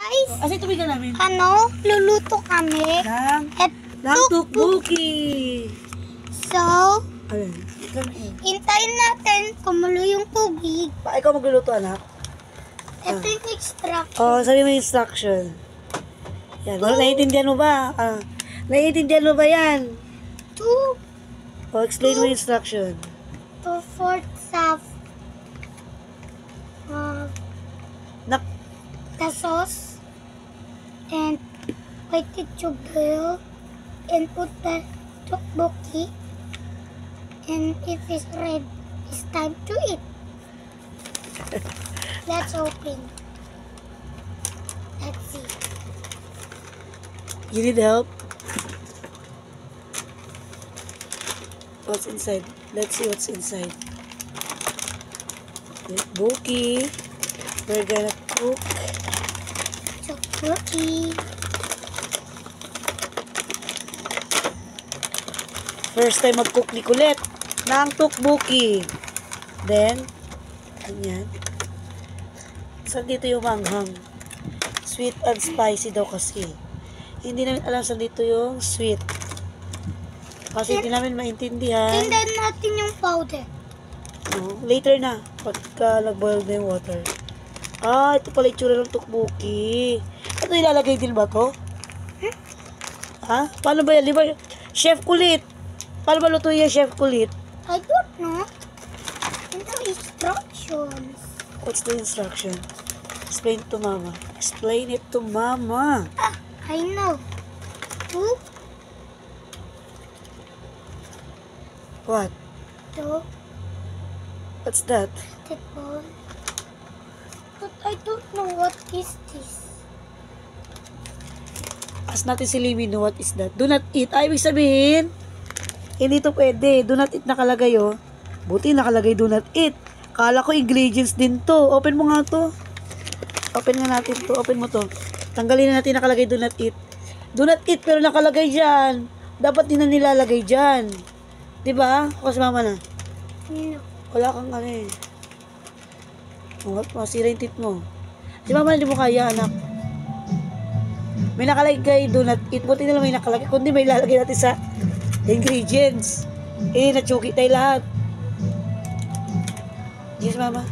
Guys, Asa yung tubigan namin? luluto kami. Ng tukbuki. So, Ayun. hintayin natin kumulo yung tubig. Ikaw magluluto, anak? Ito yung extraction. Oo, sabi mo yung instruction. Yan. Naiintindihan mo ba? Naiintindihan mo ba yan? 2 Explain mo yung instruction. 2/4 of Nak, the sauce and wait it to boil and put the tteokbokki, and if it's red, it's time to eat. Let's open. Let's see. you need help? What's inside? Let's see what's inside. Tteokbokki. We're gonna cook. Tteokbokki. First time mag-cook ni Colette ng tteokbokki. Then, ganyan. Saan dito yung manghang? Sweet and spicy daw kasi. Hindi namin alam saan dito yung sweet. Kasi hindi namin maintindihan. Tindan natin yung powder. Later na. Pagka nag-boil na yung water. Ito pala itsura ng tteokbokki. Ito ilalagay din ba to? Paano ba yan? Di ba? Chef Kulit. Paano ba luto yan, Chef Kulit? I don't know. In the instructions. What's the instruction? Explain to Mama. Explain it to Mama. I know. 2, What? 2, What's that? ball. But I don't know what is this. Ask natin si Limmy, no, what is that? Do not eat. Ibig sabihin, hindi to pwede. Do not eat nakalagay, oh. Buti nakalagay do not eat. Kala ko ingredients din to. Open mo nga to. Open nga natin to. Open mo to. Tanggalin na natin nakalagay do not eat. Do not eat pero nakalagay dyan. Dapat din na nilalagay dyan. Diba? Ako si Mama na. No. Wala kang ano eh. Masira yung teeth mo. Si Mama hindi mo kaya, anak. May nakalagay do not eat. Buti na lang may nakalagay. Kundi may lalagay natin sa ingredients. Na-chuki tayo lahat. Yes, Mama.